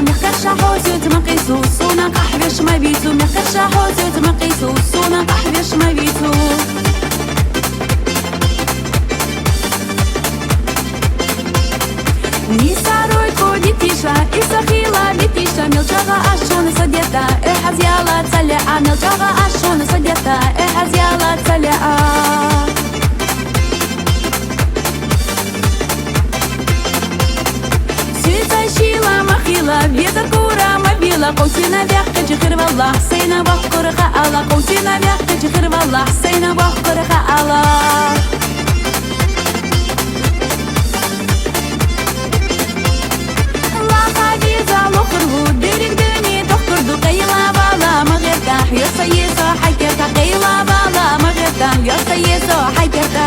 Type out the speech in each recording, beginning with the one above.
مخكش حوزت مقيسو سونا قحبش ما بيتو مخكش حوزت مقيسو سونا قحبش ما بيتو نيساروي كودي تيشا إسخيلا بتيشا ملчага ашон садета حزيالا تسلع ملчага ашон садета حزيالا تسلع Сила махила, ветер кура мобила, Коусина вяхка чехирвала, Сейна бахкураха ала, Коусина вяхка чехирвала, Сейна бахкураха ала. Лаха виза лохрву, дерек дени тохкурду, Кайла бала магерта, Йоса есо хайкерта, Кайла бала магерта, Йоса есо хайкерта.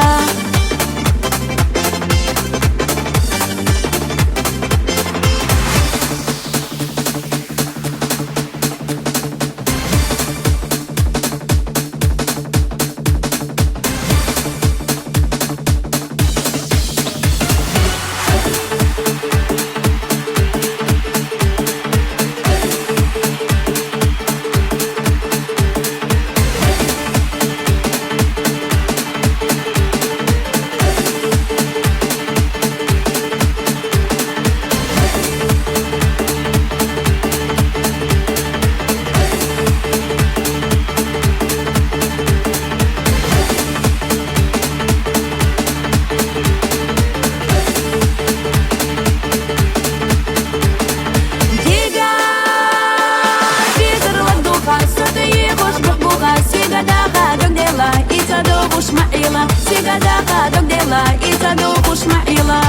Сигадага догдела, и саду ушмаила.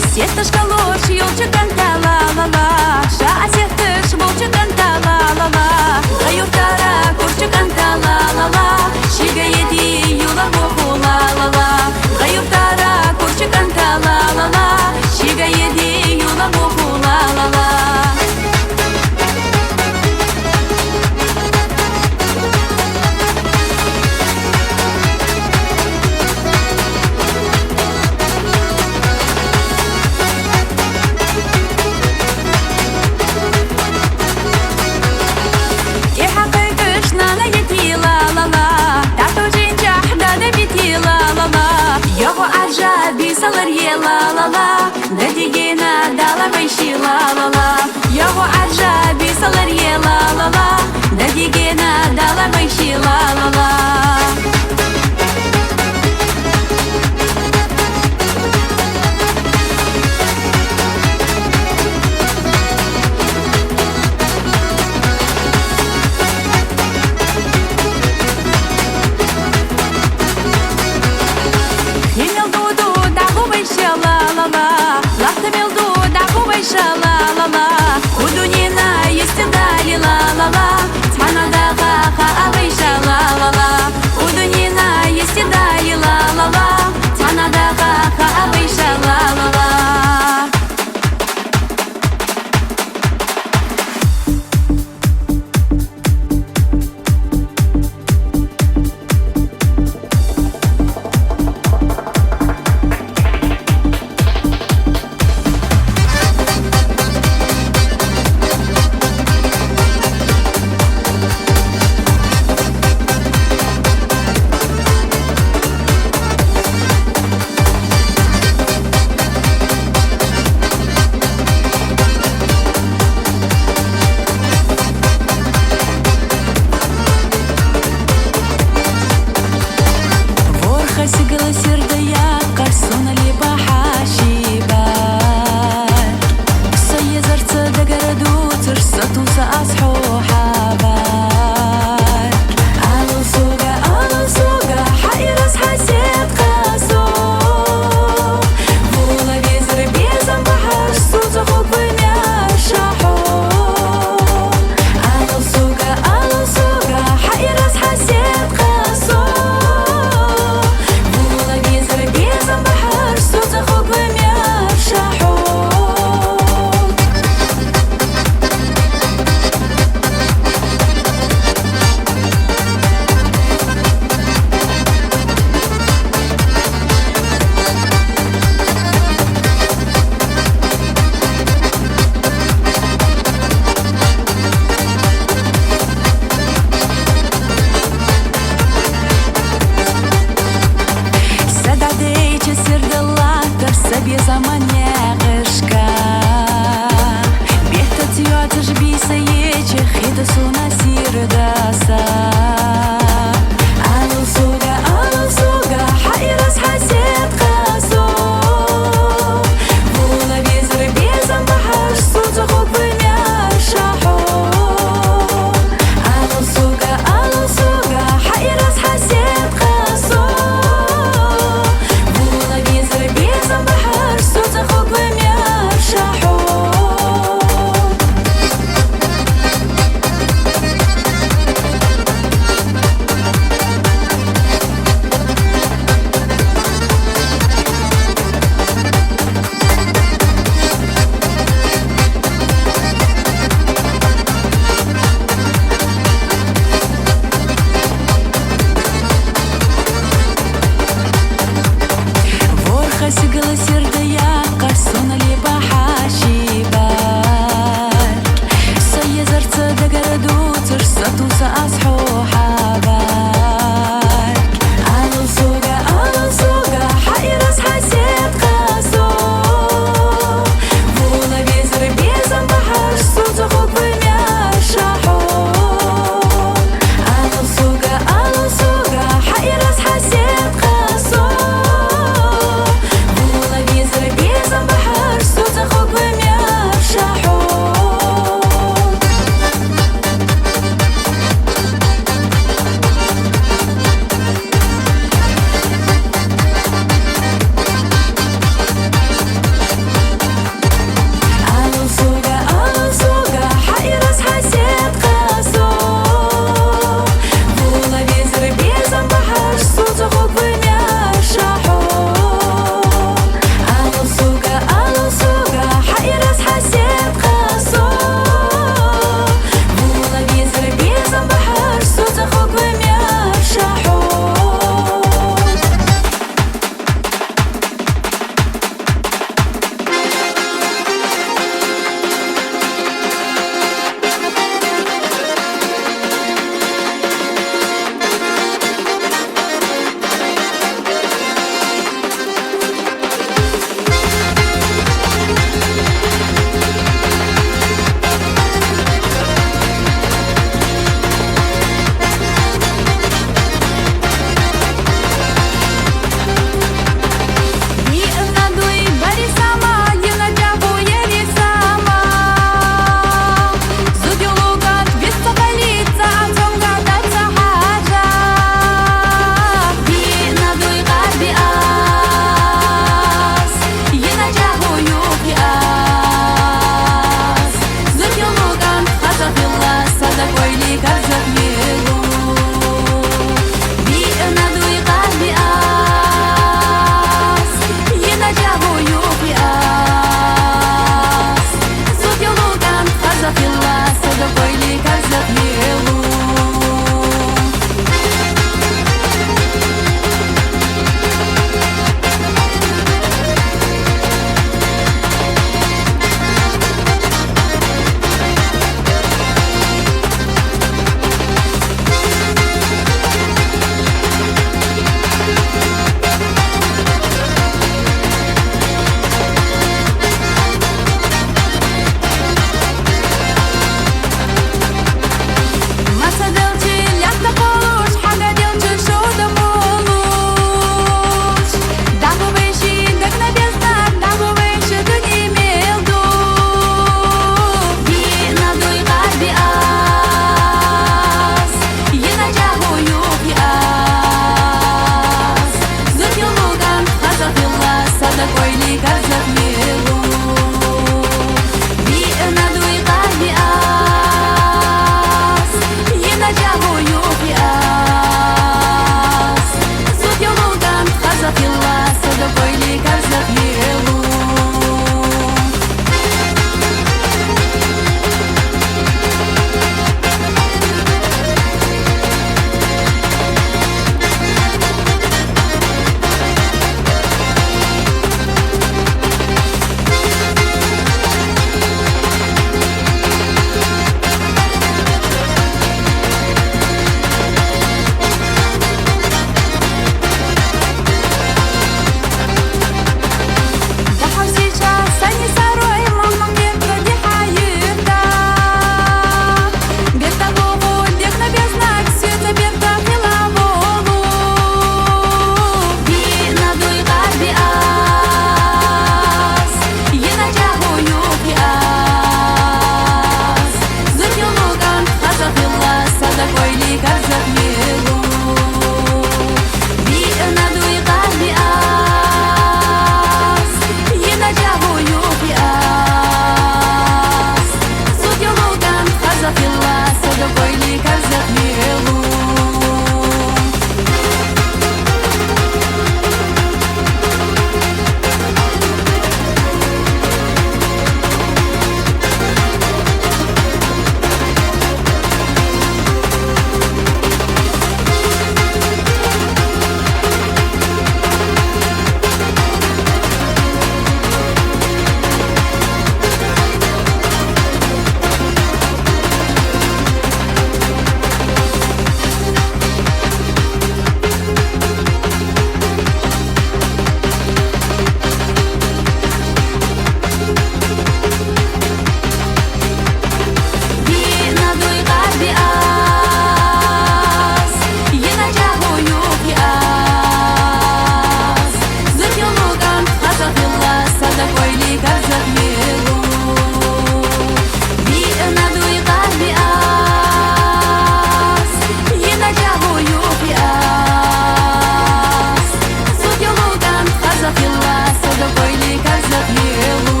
қазақилла содокойли казак елу.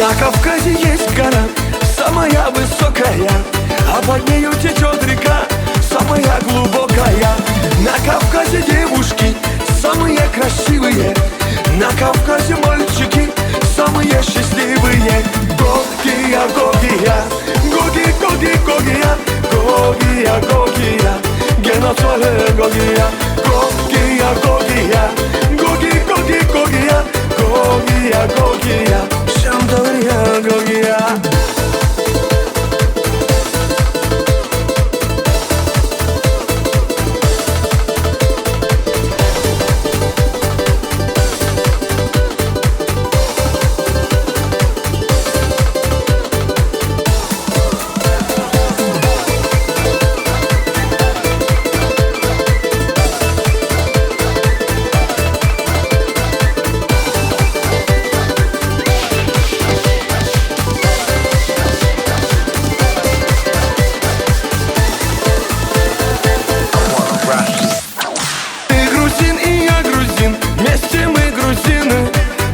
На Кавказе есть гора, самая высокая, а под нею течет река, самая глубокая. На Кавказе девушки самые красивые, на Кавказе мальчики самые счастливые. Гогия, Гогия, Гоги, Гоги, Гогия, Гогия, Гогия, Геноцоле Гогия, Гогия, Гогия, Гоги, Гоги, Гогия, Гогия, Гогия, Шамдория, Гогия. Вместе мы грузины,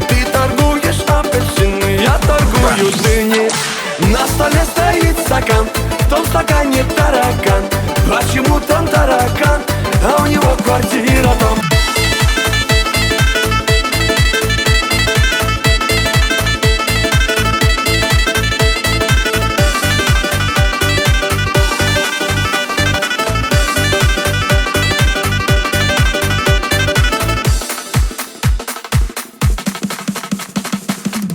ты торгуешь апельсины, я торгую дыни. На столе стоит стакан, в том стакане таракан. Почему там таракан, а у него квартира там?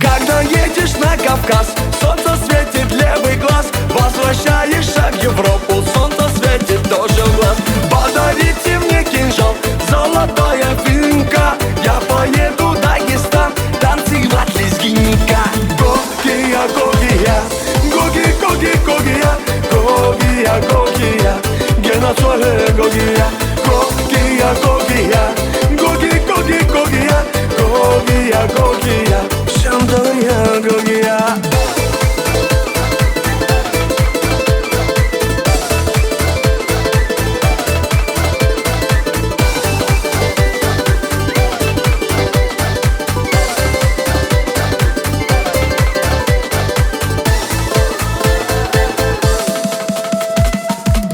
Когда едешь на Кавказ, солнце светит левый глаз. Возвращаешься в Европу, солнце светит тоже в глаз. Подарите мне кинжал, золотая финка, я поеду в Дагестан танцевать лезгинника. Гогия, Гогия, Гоги, Гоги, Гогия, Гогия, Гогия, Геноцоле Гогия, Гогия, Гогия, Гоги, Гоги, Гогия, Гогия, Гогия, Шамдория, Гогия.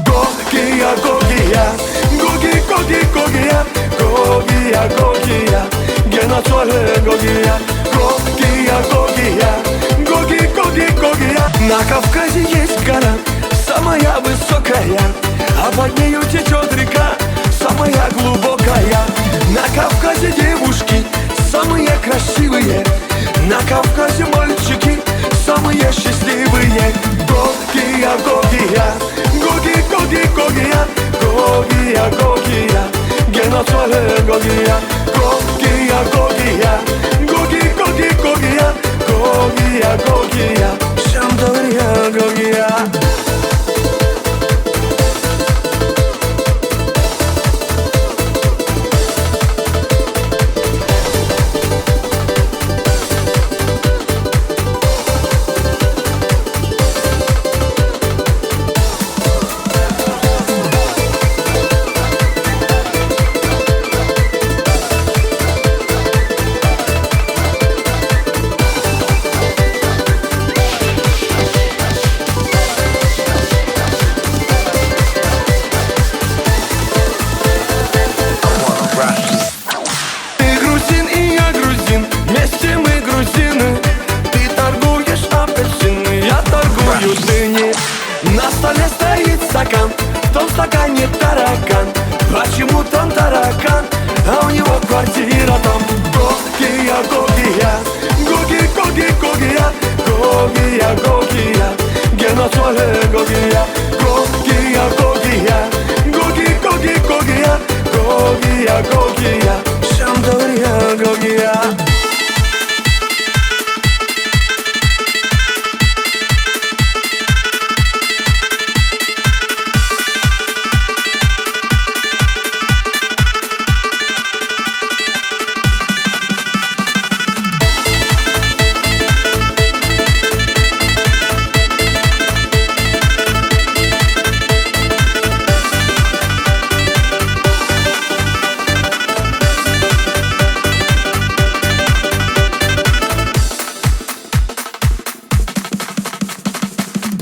Гогия, Гогия, Гоги, Гоги, Гогия, Гогия, Гогия, Геноцоле Гогия, Гогия, Гогия, Гоги, Гоги, Гогия. На Кавказе есть гора, самая высокая, а под нею течет река, самая глубокая. На Кавказе девушки самые красивые, на Кавказе мальчики самые счастливые. Гогия, Гогия, Гоги, Гоги, Гогия, Гогия, Гогия, Геноцоле Гогия, Гогия, Гогия, Гоги, Гоги, Гогия, Гогия, Гогия, Шамдория, Гогия. Гогия, Гогия, Гогия, Гогия, Гена Соле Гогия, Гогия, Гогия, Гогия, Гогия, Гогия, Шандория Гогия.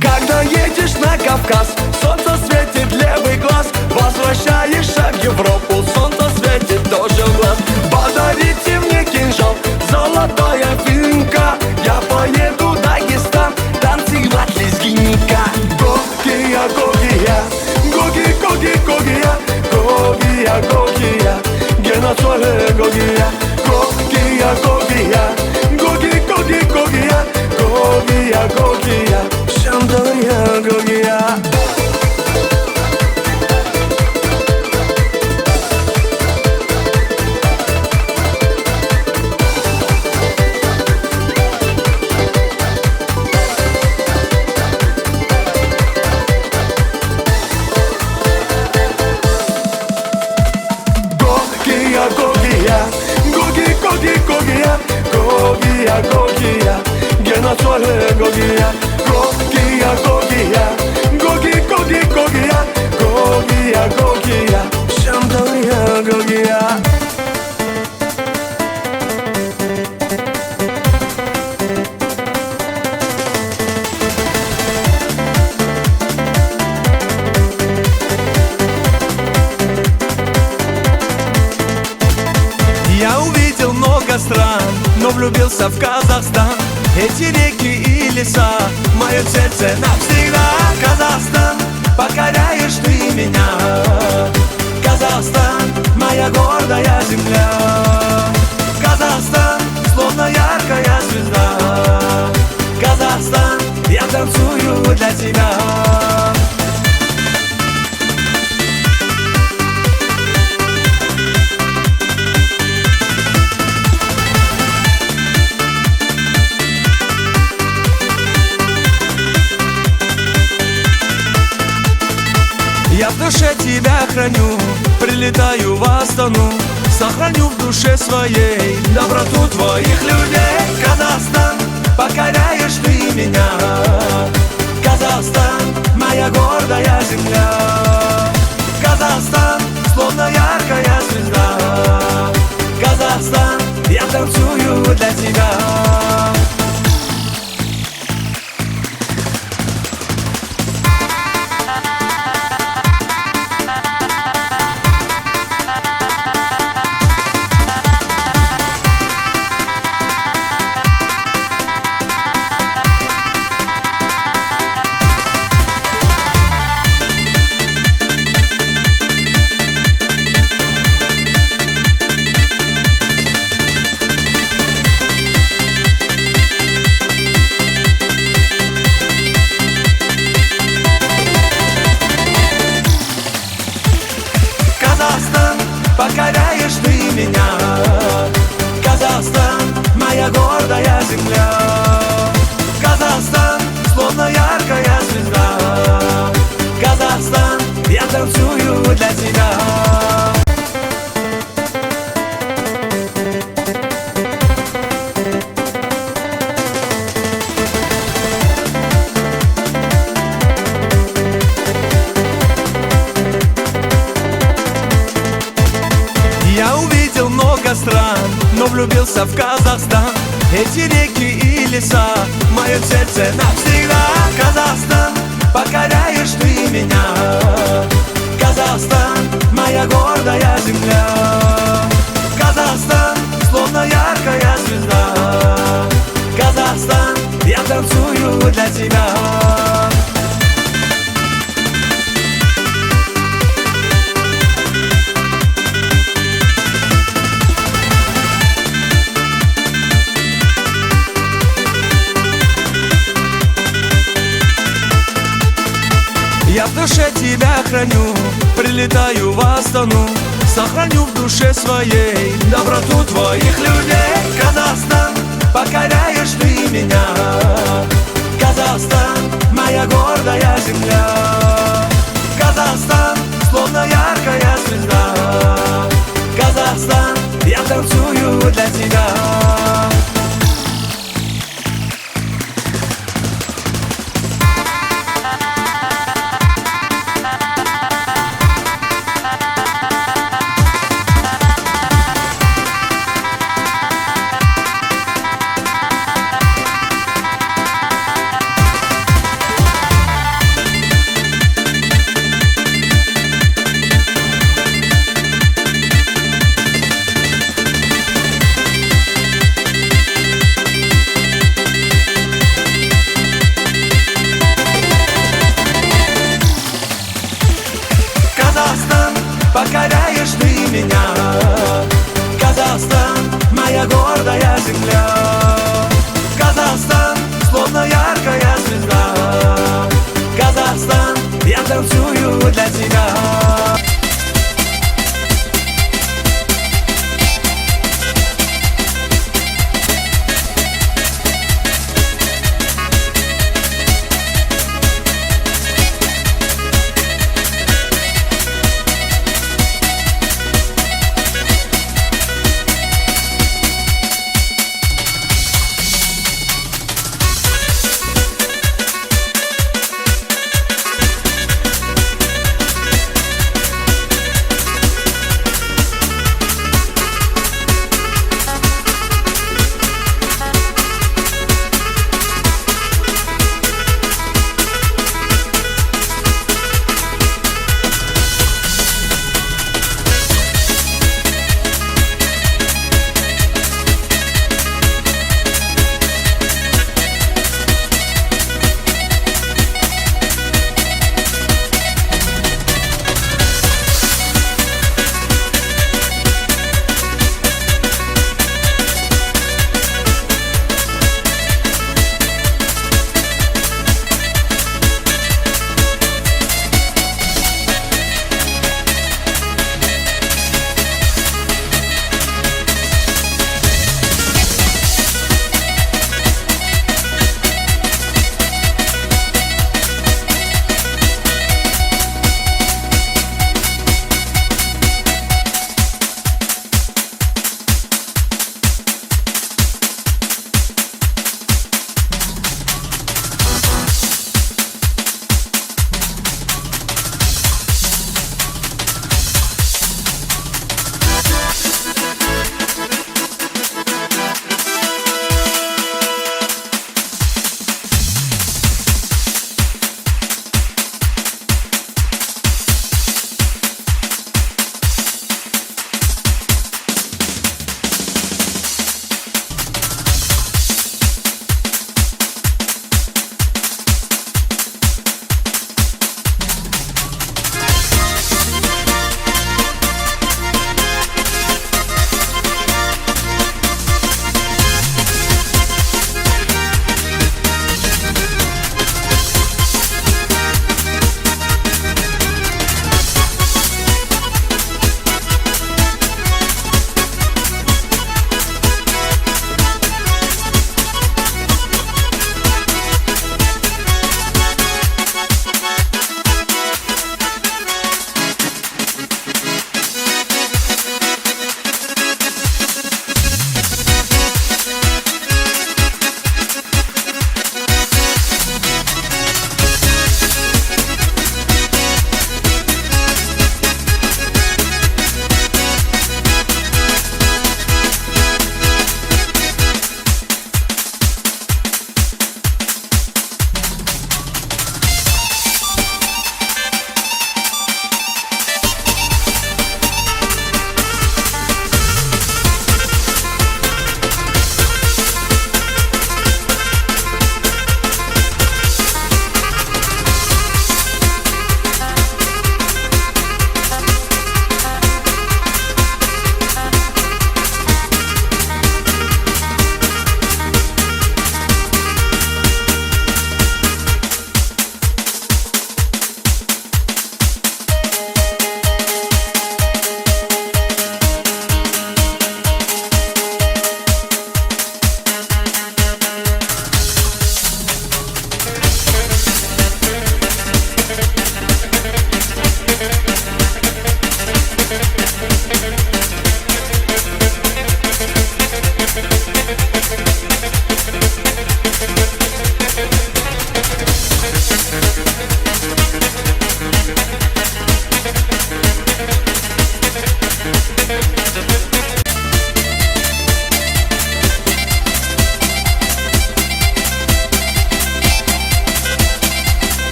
Когда едешь на Кавказ, солнце светит левый глаз. Возвращаешься в Европу, солнце светит тоже в глаз. Подарите мне кинжал, золотая финка. Я поеду в Дагестан, танцевать лезгинника. Гогия, Гогия, Гогия, Гогия, Гогия, Гогия, Гена Соле Гогия, Гогия, Гогия, Гогия, Гогия, Гогия, Гогия, Шандория Гогия. Гогия, Гогия, Гена Соле Гогия, Гогия, Гогия, Гогия, Гогия, Гогия, Шандория Гогия. Я увидел много стран, но влюбился в Казахстан. Эти реки и леса, мое сердце навсегда. Казахстан, покоряешь ты меня. Казахстан, моя гордая земля. Казахстан, словно яркая звезда. Казахстан, я танцую для тебя. Я в душе тебя храню, прилетаю в Астану. Сохраню в душе своей доброту твоих людей. Казахстан, покоряешь ты меня. Казахстан, моя гордая земля. Казахстан, словно яркая звезда. Казахстан, я танцую для тебя. Казахстан, покоряешь ты меня. Казахстан, моя гордая земля. Казахстан, словно яркая звезда. Казахстан, я танцую для тебя. Я увидел много стран, но влюбился в Казахстан. Эти реки и леса, мое сердце навсегда. Казахстан, покоряешь ты меня. Казахстан, моя гордая земля. Казахстан, словно яркая звезда. Казахстан, я танцую для тебя. душе тебя храню, прилетаю в Астану, сохраню в душе своей доброту твоих людей. Казахстан, покоряешь ты меня, Казахстан, моя гордая земля. Казахстан, словно яркая звезда, Казахстан, я танцую для тебя.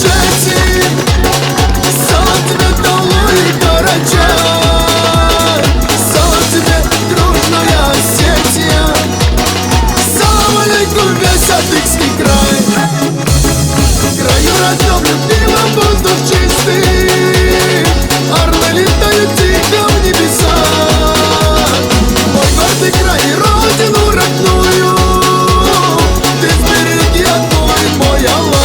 Ингушетии. Салам тебе, Талуй, Карачай. Салам тебе, дружная Осетия. Салам алейкум, весь Адыгский край. В краю родном любимом воздух чистый, орлы летают тихо в небеса. Мой гордый край и родину родную ты сбереги, одной мой Аллах.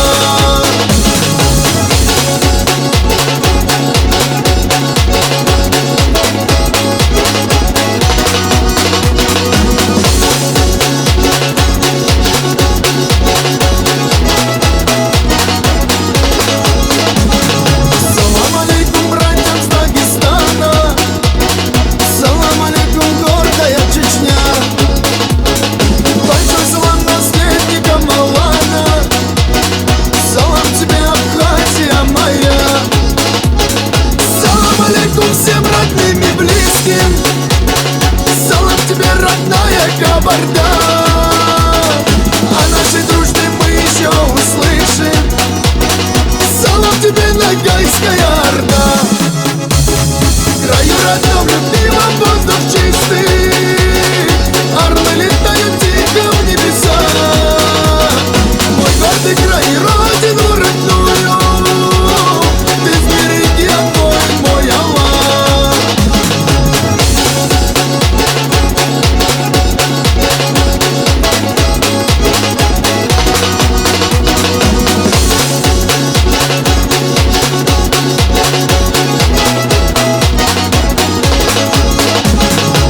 Салам алейкум братьям с Дагестана. Салам алейкум, гордая Чечня. Большой салам наследникам Алана. Салам тебе, Абхазия моя. Салам алейкум всем родным и близким. Салам тебе, родная Кабарда. О нашей дружбе мы еще услышим. Салам тебе, Ногайская Орда. В краю родном любимом воздух чистый, орлы летают тихо в небеса. Мой гордый край и родину родную ты сбереги, одной мой Аллах.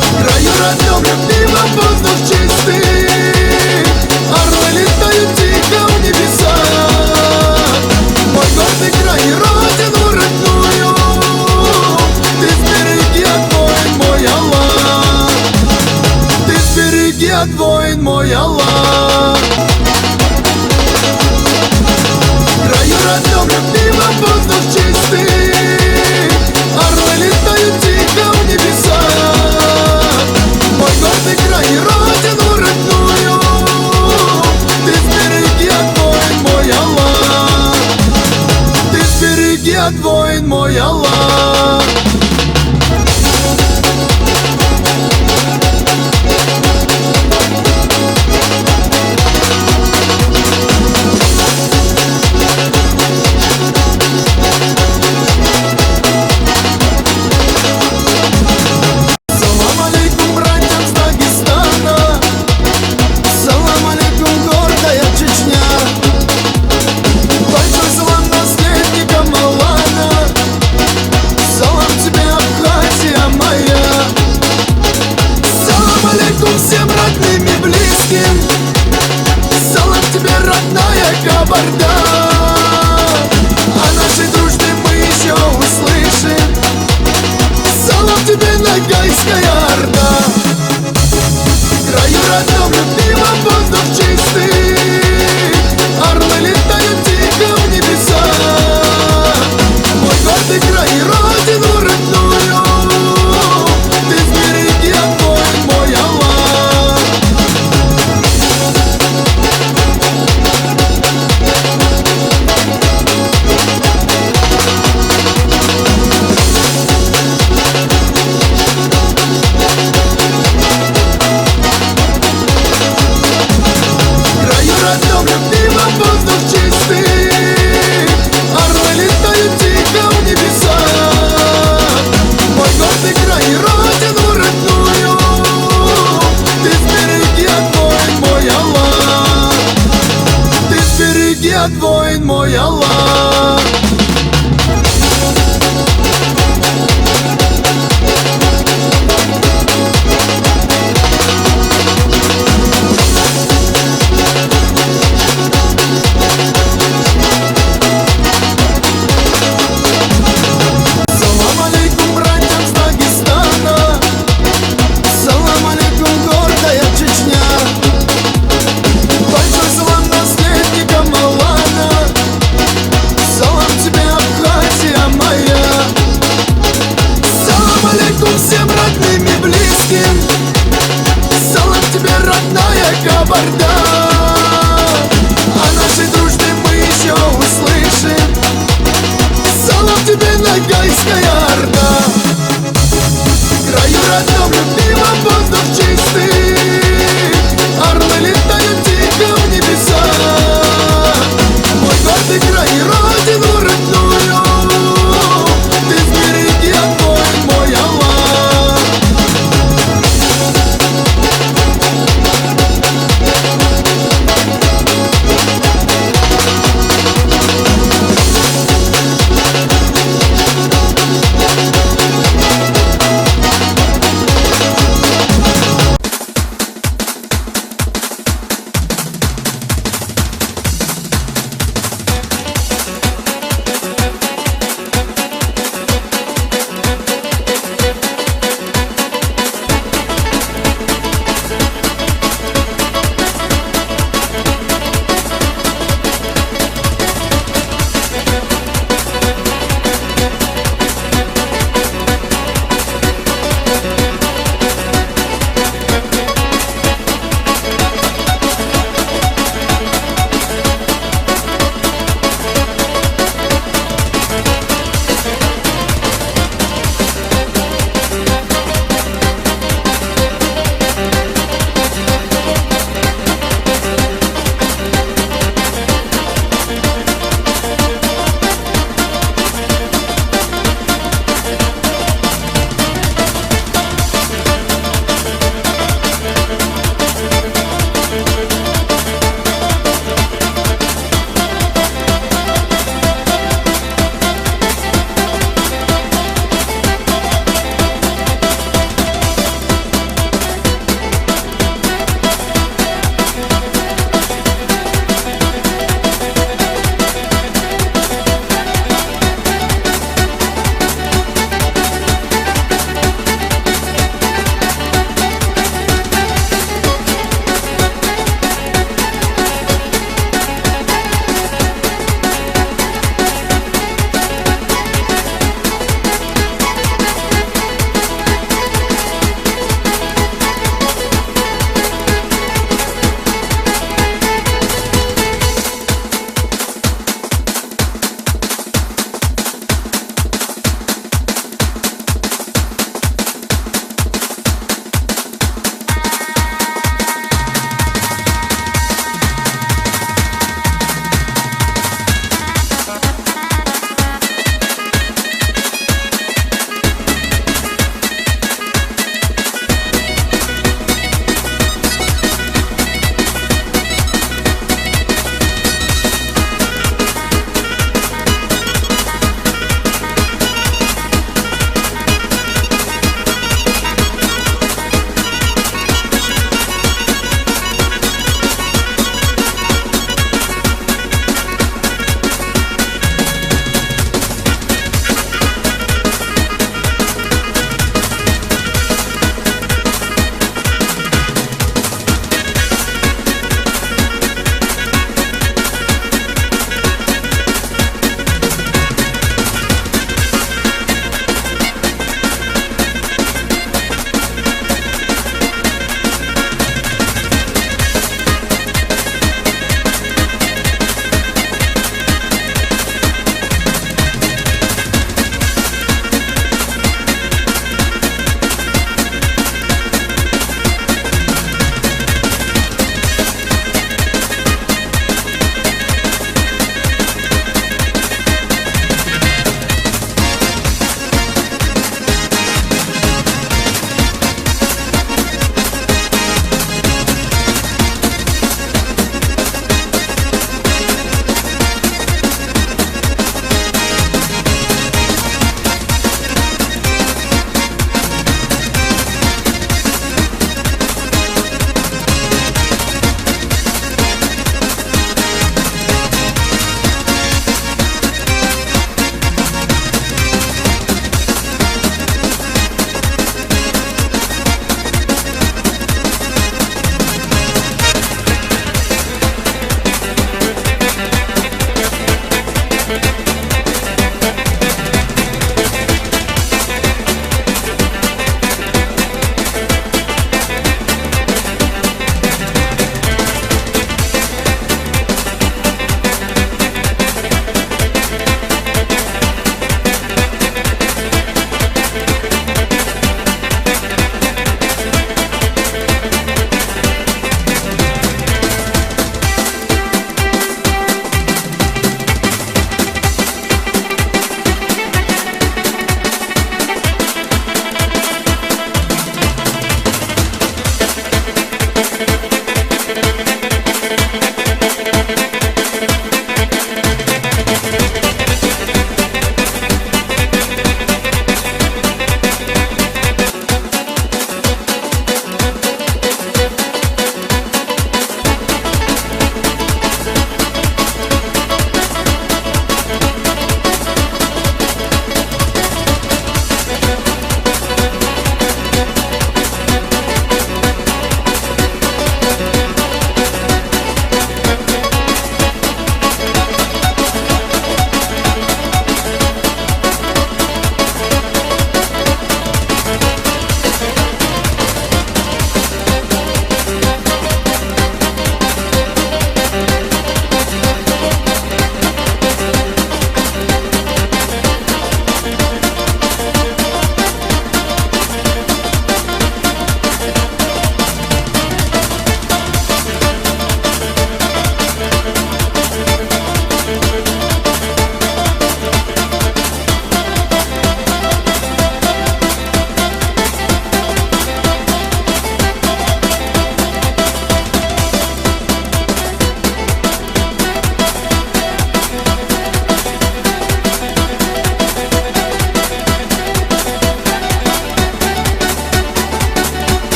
В краю родном любимом воздух чистый, орлы летают тихо в небеса. Мой гордый край и родину родную ты сбереги, одной мой Аллах. Ты сбереги, одной мой Аллах. В краю родном любимом воздух чистый, орлы летают тихо в небеса. Мой гордый край и родину родную ты сбереги, одной мой Аллах. Ты сбереги, одной мой Аллах. Салам алейкум братьям с Дагестана. Салам алейкум, гордая Чечня. Большой салам наследникам Алана. Салам тебе, Абхазия моя. Салам алейкум всем родным и близким. Салам тебе, родная Кабарда. О нашей дружбе мы еще услышим. Салам тебе, Ногайская Орда. В краю родном любимом воздух чистый, орлы летают тихо в небеса. Мой гордый край и родину родную ты сбереги, одной мой Аллах. В краю родном любимом воздух чистый, орлы летают тихо в небеса. Мой гордый край и родину родную ты сбереги, одной мой Аллах. Ты сбереги, одной мой Аллах.